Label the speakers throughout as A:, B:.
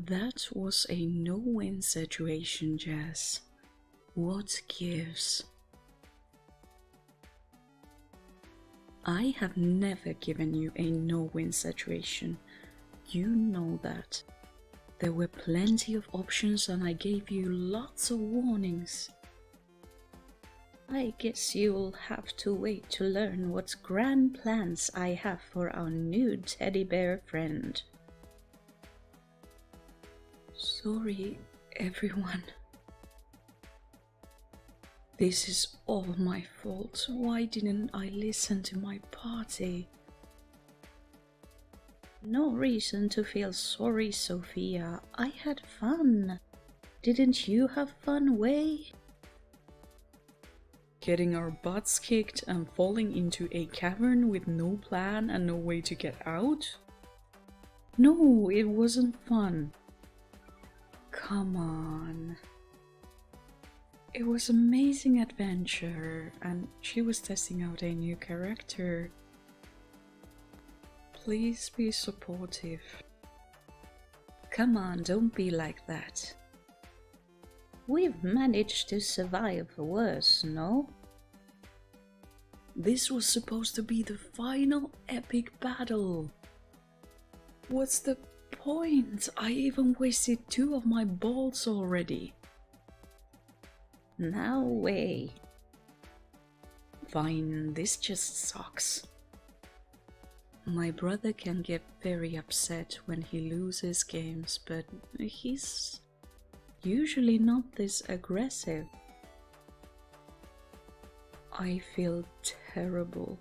A: That was a no-win situation, Jess. What gives? I have never given you a no-win situation. You know that. There were plenty of options and I gave you lots of warnings. I guess you'll have to wait to learn what grand plans I have for our new teddy bear friend. Sorry, everyone. This is all my fault. Why didn't I listen to my party? No reason to feel sorry, Sophia. I had fun. Didn't you have fun, Wei? Getting our butts kicked and falling into a cavern with no plan and no way to get out? No, it wasn't fun. Come on. It was an amazing adventure and she was testing out a new character. Please be supportive. Come on, don't be like that. We've managed to survive worse, no? This was supposed to be the final epic battle. What's the point? I even wasted 2 of my balls already. No way. Fine, this just sucks. My brother can get very upset when he loses games, but he's usually not this aggressive. I feel terrible.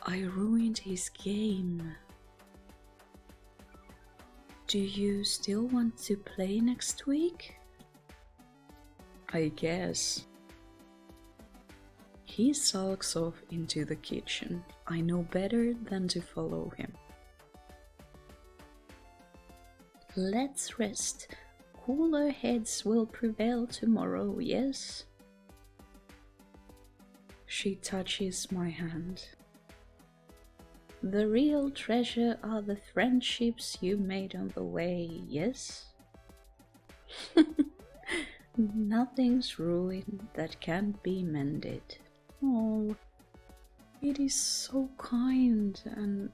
A: I ruined his game. Do you still want to play next week? I guess. He sulks off into the kitchen. I know better than to follow him. Let's rest. Cooler heads will prevail tomorrow, yes? She touches my hand. The real treasure are the friendships you made on the way, yes? Nothing's ruined that can't be mended. Oh, it is so kind, and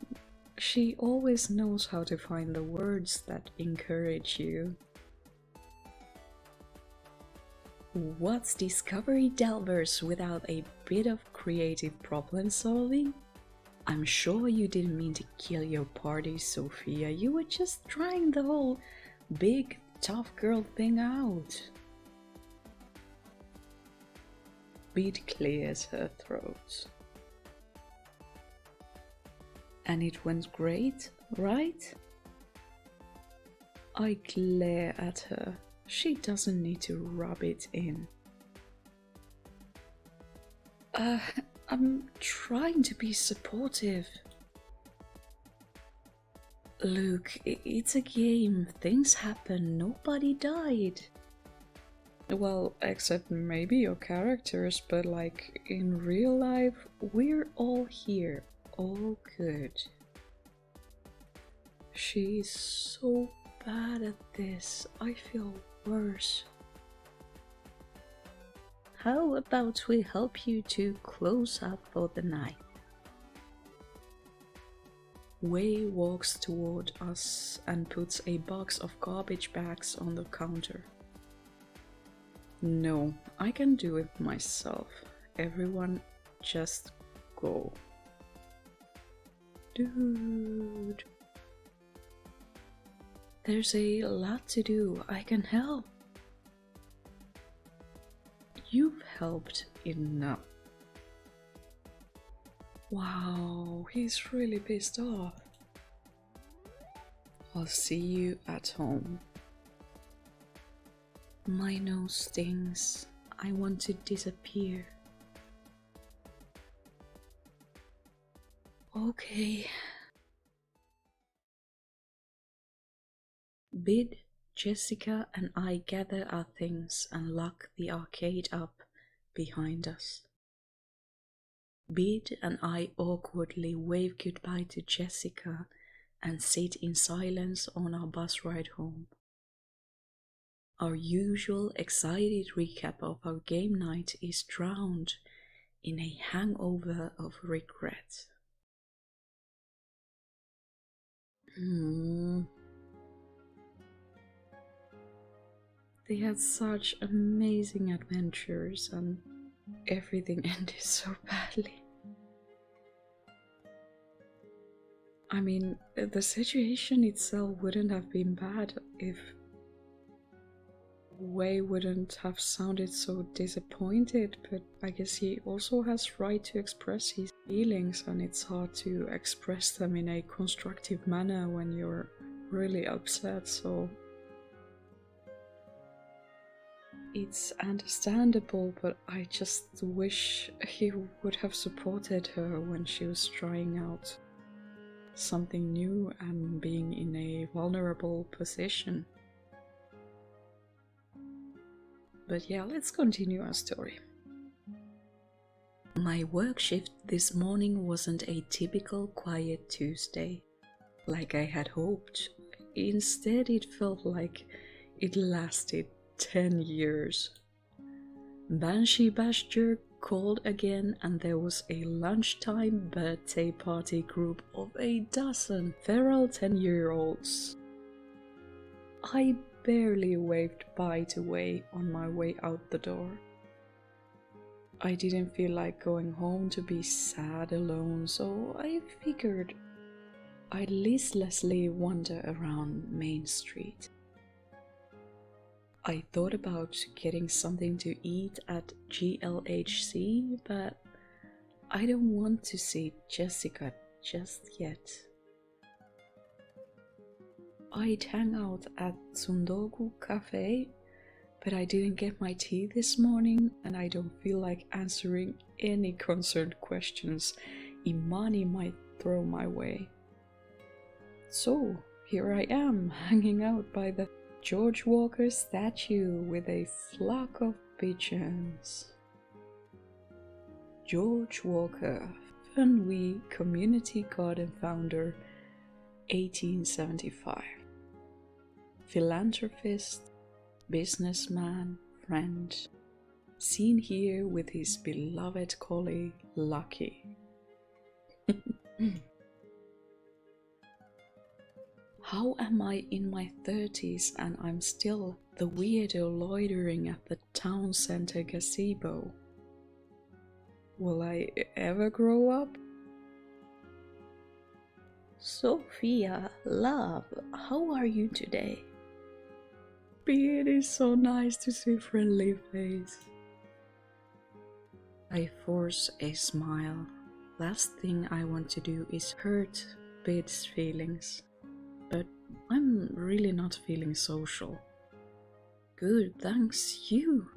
A: she always knows how to find the words that encourage you. What's Discovery Delvers without a bit of creative problem solving? I'm sure you didn't mean to kill your party, Sophia. You were just trying the whole big tough girl thing out. Bid clears her throat. And it went great, right? I glare at her. She doesn't need to rub it in. I'm trying to be supportive. Look, it's a game. Things happen. Nobody died. Well, except maybe your characters, but like in real life, we're all here. All good. She's so bad at this. I feel worse. How about we help you to close up for the night? Wei walks toward us and puts a box of garbage bags on the counter. No, I can do it myself. Everyone just go. Dude. There's a lot to do. I can help. You've helped enough. Wow, he's really pissed off. I'll see you at home. My nose stings. I want to disappear. Okay. Bid, Jessica and I gather our things and lock the arcade up behind us. Bid and I awkwardly wave goodbye to Jessica and sit in silence on our bus ride home. Our usual excited recap of our game night is drowned in a hangover of regret. They had such amazing adventures and everything ended so badly. I mean, the situation itself wouldn't have been bad if Wei wouldn't have sounded so disappointed, but I guess he also has right to express his feelings, and it's hard to express them in a constructive manner when you're really upset, so it's understandable, but I just wish he would have supported her when she was trying out something new and being in a vulnerable position. But yeah, let's continue our story. My work shift this morning wasn't a typical quiet Tuesday, like I had hoped. Instead, it felt like it lasted 10 years. Banshee Basture called again, and there was a lunchtime birthday party group of a dozen feral 10-year-olds. I barely waved bye to Wei on my way out the door. I didn't feel like going home to be sad alone, so I figured I'd listlessly wander around Main Street. I thought about getting something to eat at GLHC, but I don't want to see Jessica just yet. I'd hang out at Tsundogu Cafe, but I didn't get my tea this morning and I don't feel like answering any concerned questions Imani might throw my way. So here I am, hanging out by the George Walker statue with a flock of pigeons. George Walker, Fernweh Community Garden founder, 1875. Philanthropist, businessman, friend, seen here with his beloved collie, Lucky. How am I in my 30s and I'm still the weirdo loitering at the town center gazebo? Will I ever grow up? Sophia, love, how are you today? It is so nice to see a friendly face. I force a smile. Last thing I want to do is hurt Bid's feelings. But I'm really not feeling social. Good, thanks you.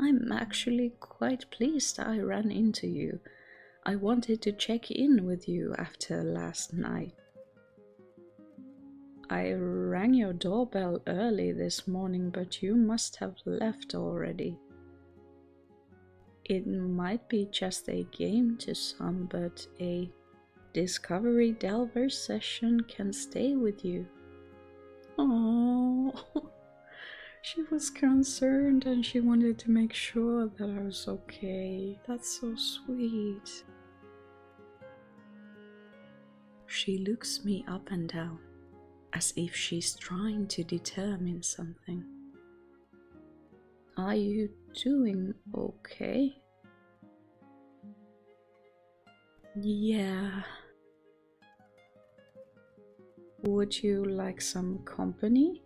A: I'm actually quite pleased I ran into you. I wanted to check in with you after last night. I rang your doorbell early this morning, but you must have left already. It might be just a game to some, but a Discovery Delver session can stay with you. Oh, she was concerned and she wanted to make sure that I was okay. That's so sweet. She looks me up and down, as if she's trying to determine something. Are you doing okay? Yeah. Would you like some company?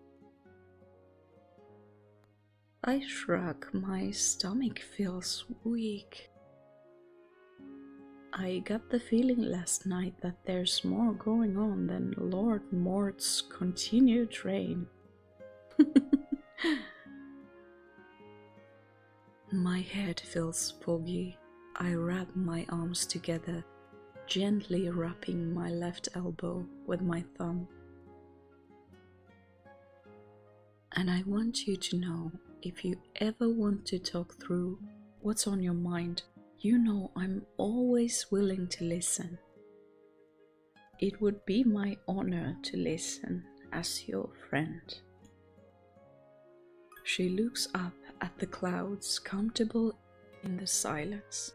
A: I shrug, my stomach feels weak. I got the feeling last night that there's more going on than Lord Mort's continued reign. My head feels foggy. I wrap my arms together, gently wrapping my left elbow with my thumb. And I want you to know, if you ever want to talk through what's on your mind, you know I'm always willing to listen. It would be my honor to listen as your friend. She looks up at the clouds, comfortable in the silence.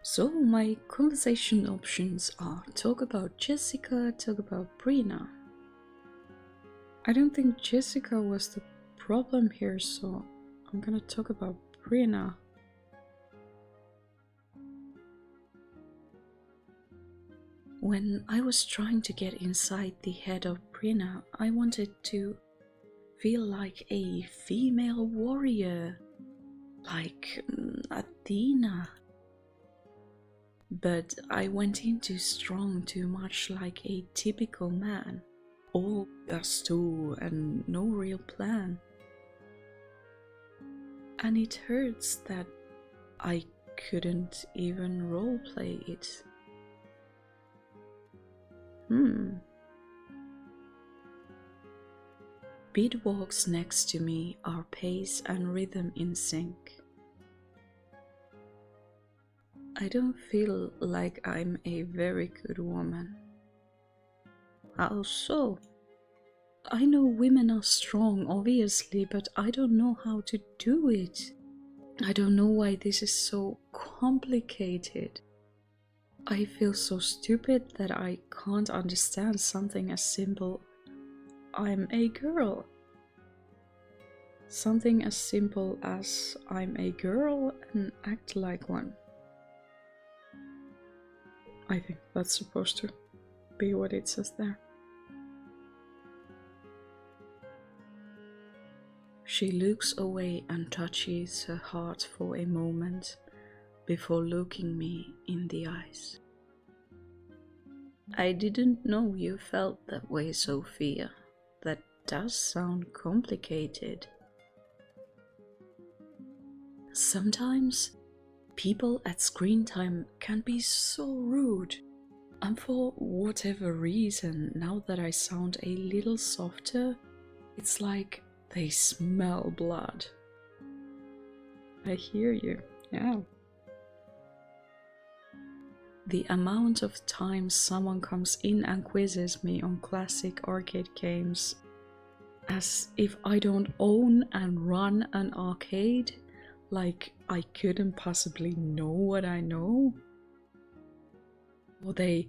A: So my conversation options are talk about Jessica, talk about Brina. I don't think Jessica was the problem here, so I'm gonna talk about Brina. When I was trying to get inside the head of Brina, I wanted to feel like a female warrior, like Athena. But I went in too strong, too much like a typical man, all gusto and no real plan. And it hurts that I couldn't even roleplay it. Beat walks next to me, our pace and rhythm in sync. I don't feel like I'm a very good woman. How so? I know women are strong, obviously, but I don't know how to do it. I don't know why this is so complicated. I feel so stupid that I can't understand something as simple. I'm a girl. Something as simple as I'm a girl and act like one. I think that's supposed to be what it says there. She looks away and touches her heart for a moment before looking me in the eyes. I didn't know you felt that way, Sophia. That does sound complicated. Sometimes people at screen time can be so rude, and for whatever reason, now that I sound a little softer, it's like they smell blood. I hear you, yeah. The amount of times someone comes in and quizzes me on classic arcade games, as if I don't own and run an arcade, like I couldn't possibly know what I know. Or they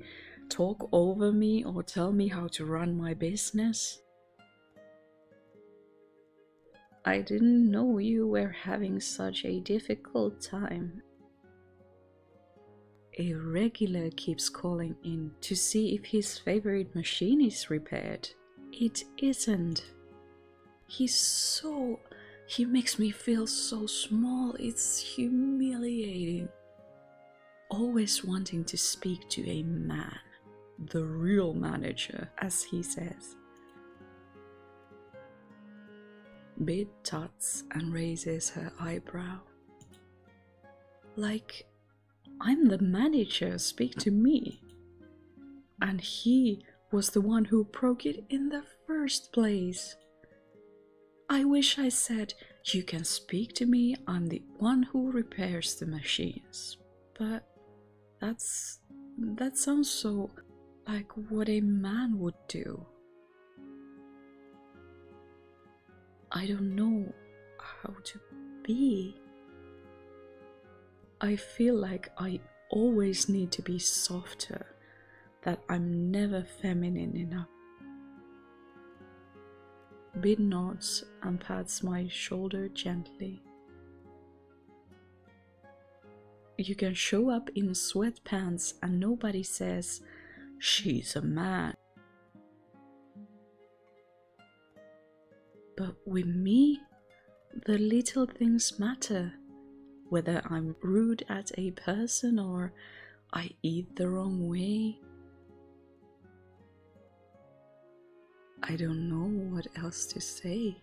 A: talk over me or tell me how to run my business. I didn't know you were having such a difficult time. A regular keeps calling in to see if his favorite machine is repaired. It isn't. He makes me feel so small, it's humiliating. Always wanting to speak to a man, the real manager, as he says. Bid tuts and raises her eyebrow. Like, I'm the manager, speak to me. And he was the one who broke it in the first place. I wish I said, you can speak to me, I'm the one who repairs the machines. But that sounds so like what a man would do. I don't know how to be. I feel like I always need to be softer, that I'm never feminine enough. Bid nods and pats my shoulder gently. You can show up in sweatpants and nobody says, she's a man. But with me, the little things matter. Whether I'm rude at a person or I eat the wrong way. I don't know what else to say.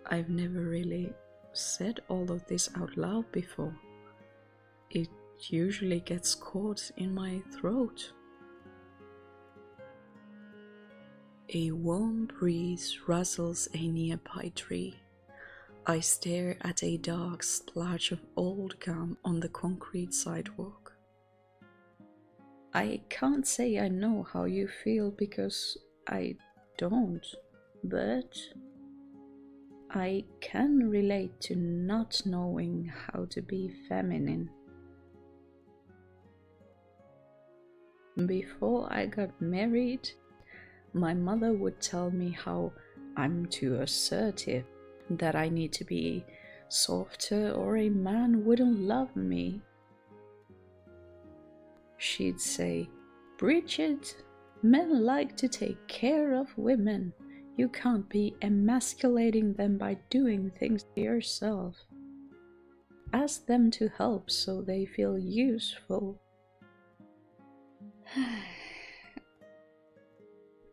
A: I've never really said all of this out loud before. It usually gets caught in my throat. A warm breeze rustles a nearby tree. I stare at a dark splotch of old gum on the concrete sidewalk. I can't say I know how you feel because I don't, but I can relate to not knowing how to be feminine. Before I got married, my mother would tell me how I'm too assertive, that I need to be softer or a man wouldn't love me. She'd say, "Bridget, men like to take care of women. You can't be emasculating them by doing things yourself. Ask them to help so they feel useful."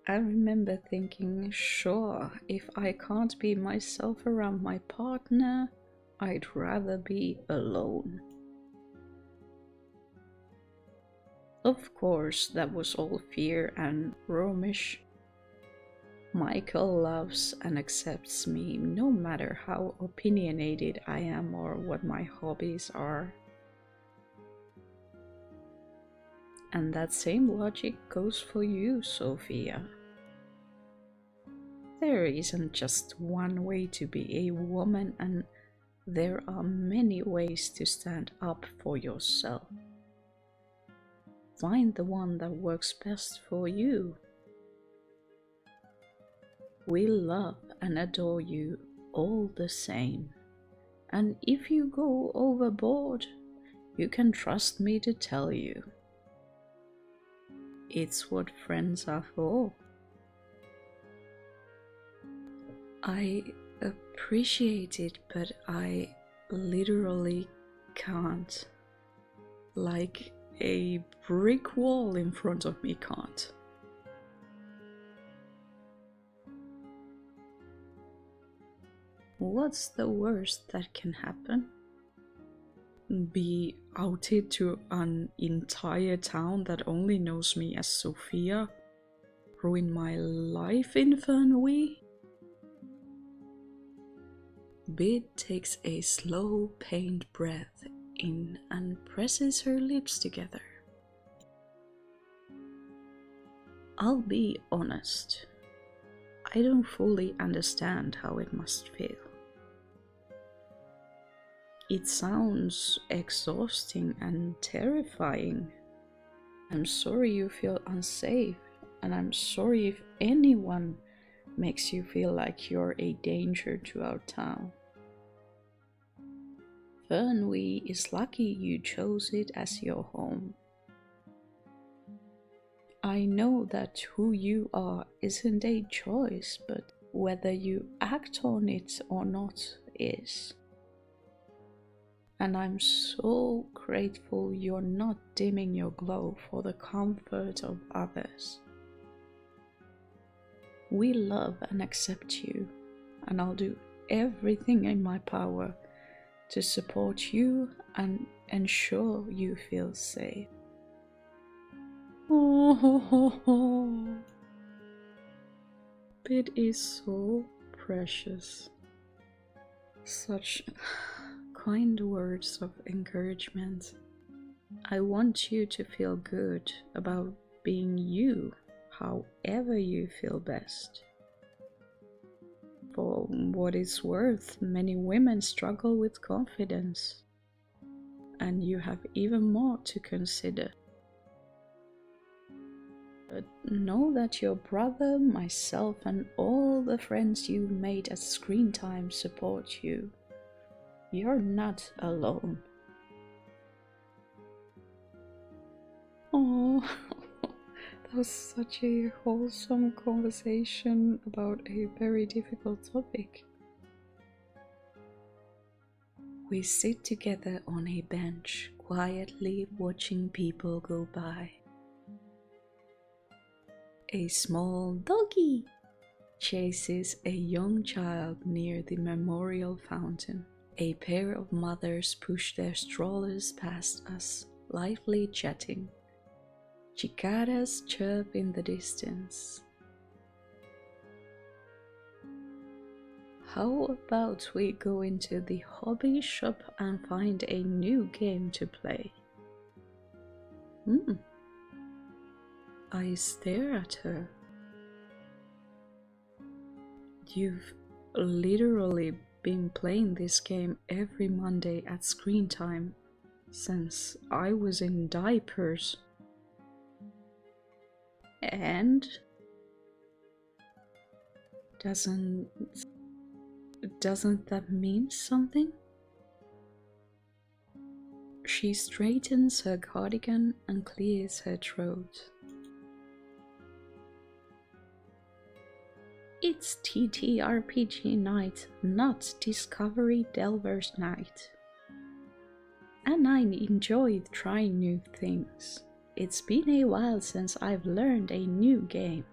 A: I remember thinking, sure, if I can't be myself around my partner, I'd rather be alone. Of course, that was all fear and Romish. Michael loves and accepts me no matter how opinionated I am or what my hobbies are. And that same logic goes for you, Sophia. There isn't just one way to be a woman, and there are many ways to stand up for yourself. Find the one that works best for you. We love and adore you all the same, and if you go overboard, you can trust me to tell you. It's what friends are for. I appreciate it, but I literally can't. Like a brick wall in front of me can't. What's the worst that can happen? Be outed to an entire town that only knows me as Sophia? Ruin my life in Fernweh? Bid takes a slow, pained breath in and presses her lips together. I'll be honest. I don't fully understand how it must feel. It sounds exhausting and terrifying. I'm sorry you feel unsafe, and I'm sorry if anyone makes you feel like you're a danger to our town. Fernweh is lucky you chose it as your home. I know that who you are isn't a choice, but whether you act on it or not is. And I'm so grateful you're not dimming your glow for the comfort of others. We love and accept you, and I'll do everything in my power to support you and ensure you feel safe. Oh, Bid is so precious. Such kind words of encouragement. I want you to feel good about being you, however you feel best. For what it's worth, many women struggle with confidence, and you have even more to consider. But know that your brother, myself, and all the friends you've made at screen time support you. You're not alone. Oh, that was such a wholesome conversation about a very difficult topic. We sit together on a bench, quietly watching people go by. A small doggy chases a young child near the memorial fountain. A pair of mothers push their strollers past us, lively chatting. Cicadas chirp in the distance. How about we go into the hobby shop and find a new game to play? I stare at her. You've literally been playing this game every Monday at screen time since I was in diapers. And doesn't that mean something? She straightens her cardigan and clears her throat. It's TTRPG Night, not Discovery Delver's Night. And I enjoy trying new things. It's been a while since I've learned a new game.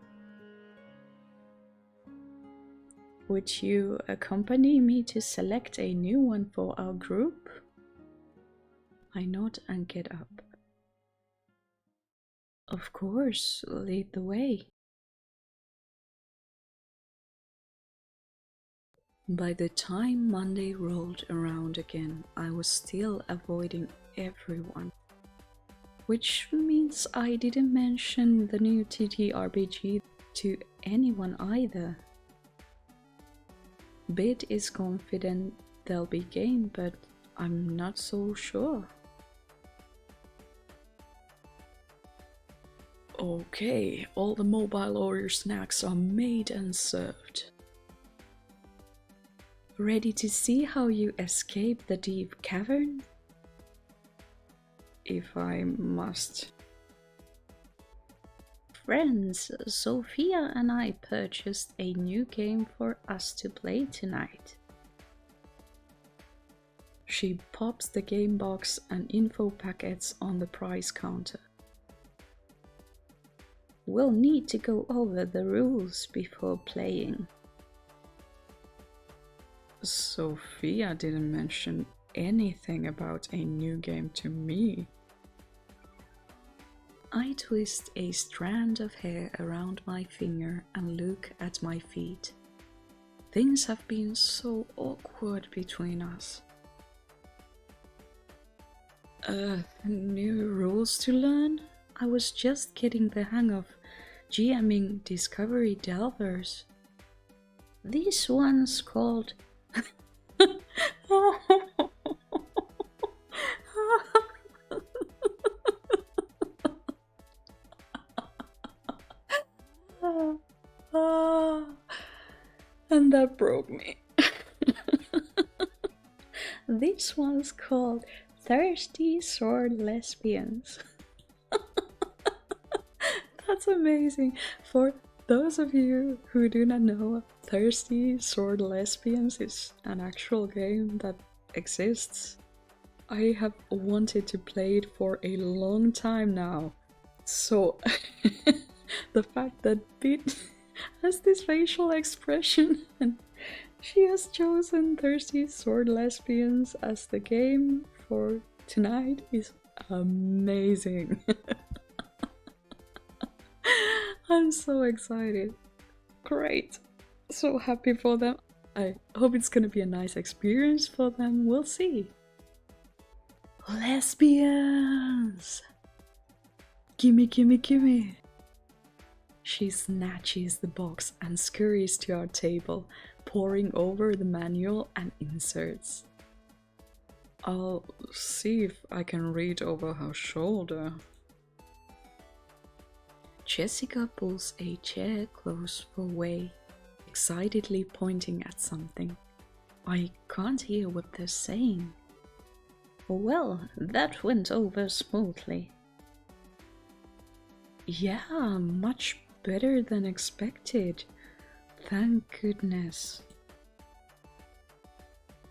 A: Would you accompany me to select a new one for our group? I nod and get up. Of course, lead the way. By the time Monday rolled around again, I was still avoiding everyone. Which means I didn't mention the new TTRPG to anyone either. Bid is confident there'll be game, but I'm not so sure. Okay, all the mobile order snacks are made and served. Ready to see how you escape the deep cavern? If I must. Friends, Sophia and I purchased a new game for us to play tonight. She pops the game box and info packets on the price counter. We'll need to go over the rules before playing. Sophia didn't mention anything about a new game to me. I twist a strand of hair around my finger and look at my feet. Things have been so awkward between us. New rules to learn? I was just getting the hang of GMing Discovery Delvers. This one's called... And that broke me. This one's called Thirsty Sword Lesbians. That's amazing. For those of you who do not know, Thirsty Sword Lesbians is an actual game that exists. I have wanted to play it for a long time now. So the fact that Bit has this facial expression and she has chosen Thirsty Sword Lesbians as the game for tonight is amazing. I'm so excited. Great. So happy for them. I hope it's gonna be a nice experience for them. We'll see. Lesbians! Gimme, gimme, gimme! She snatches the box and scurries to our table, poring over the manual and inserts. I'll see if I can read over her shoulder. Jessica pulls a chair close for Wei, excitedly pointing at something. I can't hear what they're saying. Well, that went over smoothly. Yeah, much better than expected. Thank goodness.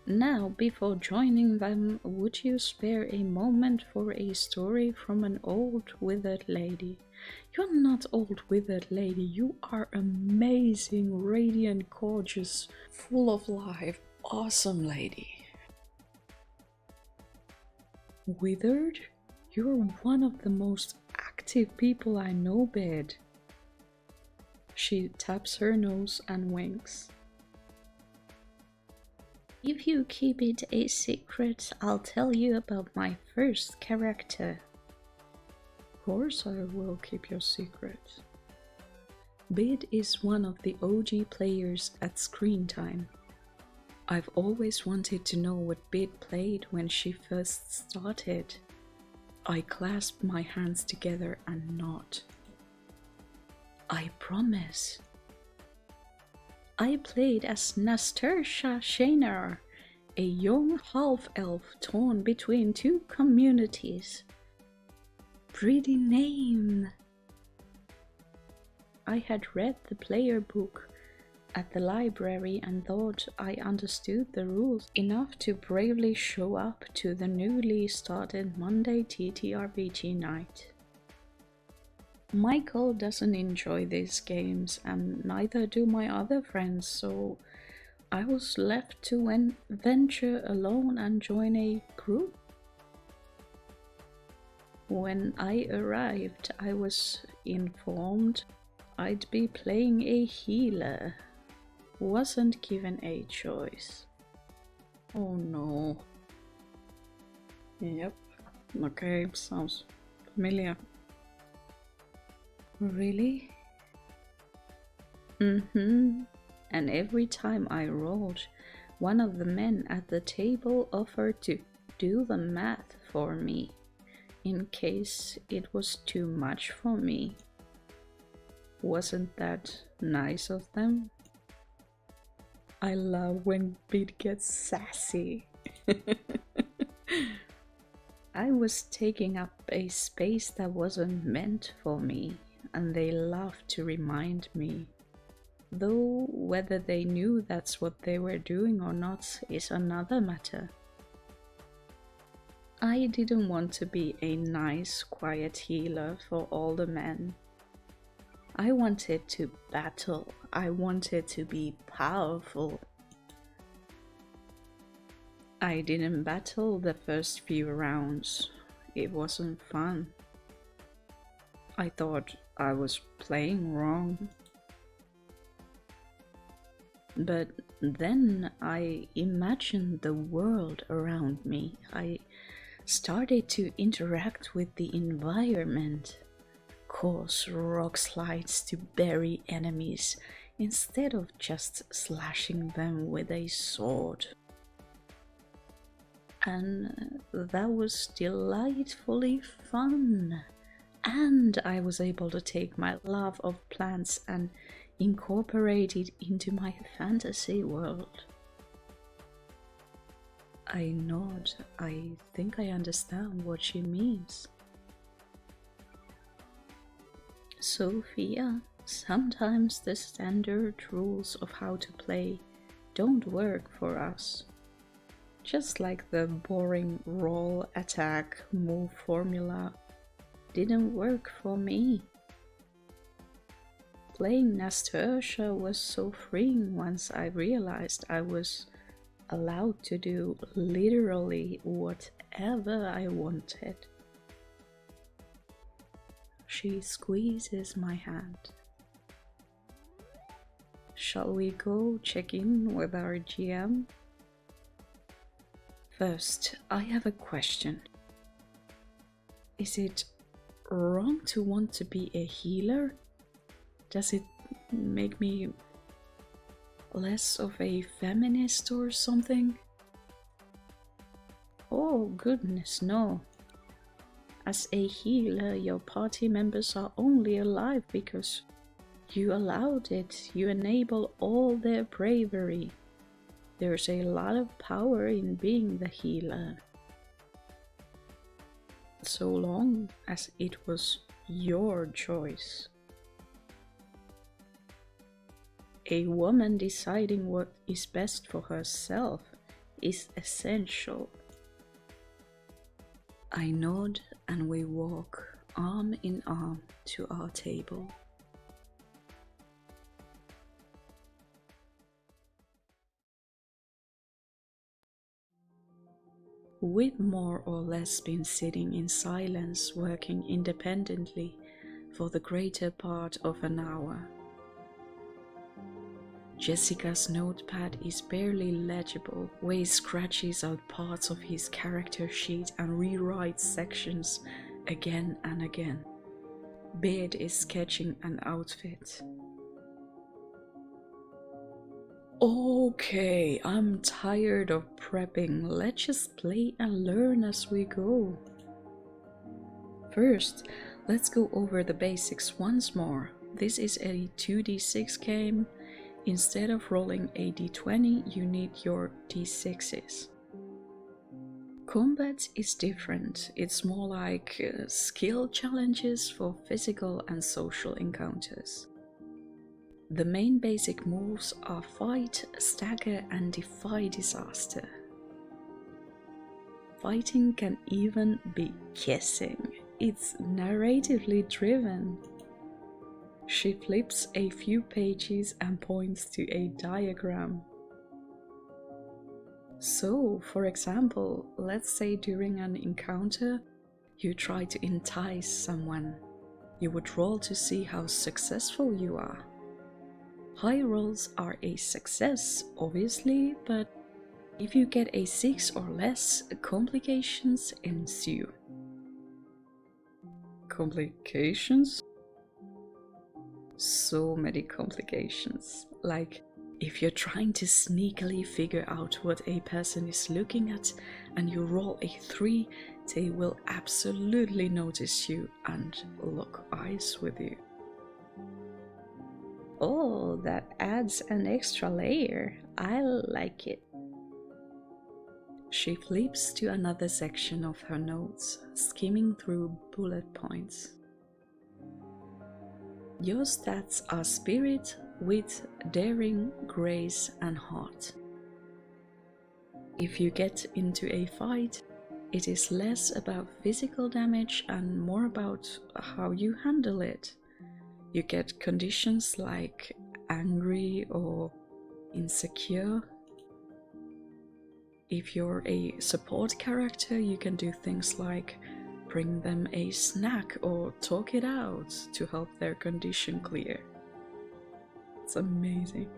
A: Now, before joining them, would you spare a moment for a story from an old withered lady? You're not old withered lady, you are amazing, radiant, gorgeous, full of life, awesome lady. Withered? You're one of the most active people I know, Bed. She taps her nose and winks. If you keep it a secret, I'll tell you about my first character. course I will keep your secret. Bid is one of the OG players at Screen Time. I've always wanted to know what Bid played when she first started. I clasped my hands together and nod. I promise. I played as Nastarsha Shainer, a young half-elf torn between two communities. Pretty name. I had read the player book at the library and thought I understood the rules enough to bravely show up to the newly started Monday TTRPG Night. Michael doesn't enjoy these games and neither do my other friends, so I was left to venture alone and join a group. When I arrived, I was informed I'd be playing a healer. Wasn't given a choice. Oh no. Yep. Okay, sounds familiar. Really? And every time I rolled, one of the men at the table offered to do the math for me, in case it was too much for me. Wasn't that nice of them? I love when Bid gets sassy. I was taking up a space that wasn't meant for me, and they loved to remind me. Though whether they knew that's what they were doing or not is another matter. I didn't want to be a nice, quiet healer for all the men. I wanted to battle. I wanted to be powerful. I didn't battle the first few rounds. It wasn't fun. I thought I was playing wrong. But then I imagined the world around me. I started to interact with the environment. Cause rock slides to bury enemies instead of just slashing them with a sword. And that was delightfully fun. And I was able to take my love of plants and incorporate it into my fantasy world. I nod. I think I understand what she means. Sophia, sometimes the standard rules of how to play don't work for us. Just like the boring roll, attack, move formula didn't work for me. Playing Nastarsha was so freeing once I realized I was allowed to do literally whatever I wanted. She squeezes my hand. Shall we go check in with our GM? First, I have a question. Is it wrong to want to be a healer? Does it make me less of a feminist or something? Oh goodness, no. As a healer, your party members are only alive because you allowed it. You enable all their bravery. There's a lot of power in being the healer. So long as it was your choice. A woman deciding what is best for herself is essential. I nod and we walk arm in arm to our table. We've more or less been sitting in silence, working independently for the greater part of an hour. Jessica's notepad is barely legible. Wei scratches out parts of his character sheet and rewrites sections again and again. Beard is sketching an outfit. Okay, I'm tired of prepping. Let's just play and learn as we go. First, let's go over the basics once more. This is a 2d6 game. Instead of rolling a d20, you need your d6s. Combat is different. It's more like skill challenges for physical and social encounters. The main basic moves are fight, stagger, and defy disaster. Fighting can even be kissing. It's narratively driven. She flips a few pages and points to a diagram. So, for example, let's say during an encounter, you try to entice someone. You would roll to see how successful you are. High rolls are a success, obviously, but if you get a 6 or less, complications ensue. Complications? So many complications. Like, if you're trying to sneakily figure out what a person is looking at and you roll a 3, they will absolutely notice you and lock eyes with you. Oh, that adds an extra layer. I like it. She flips to another section of her notes, skimming through bullet points. Your stats are spirit, wit, daring, grace, and heart. If you get into a fight, it is less about physical damage and more about how you handle it. You get conditions like angry or insecure. If you're a support character, you can do things like bring them a snack or talk it out to help their condition clear. It's amazing.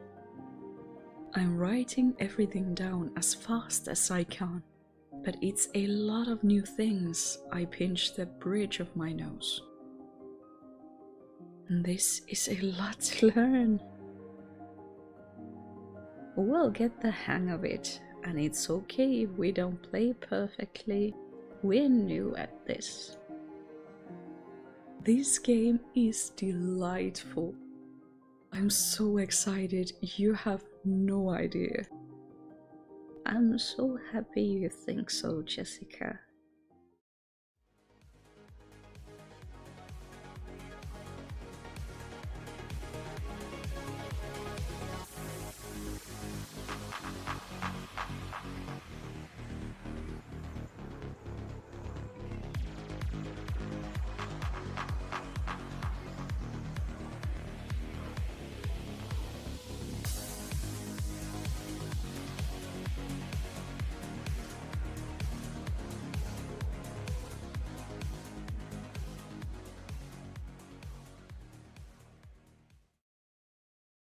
A: I'm writing everything down as fast as I can, but it's a lot of new things. I pinch the bridge of my nose. This is a lot to learn. We'll get the hang of it, and it's okay if we don't play perfectly. We're new at this. This game is delightful. I'm so excited, you have no idea. I'm so happy you think so, Jessica.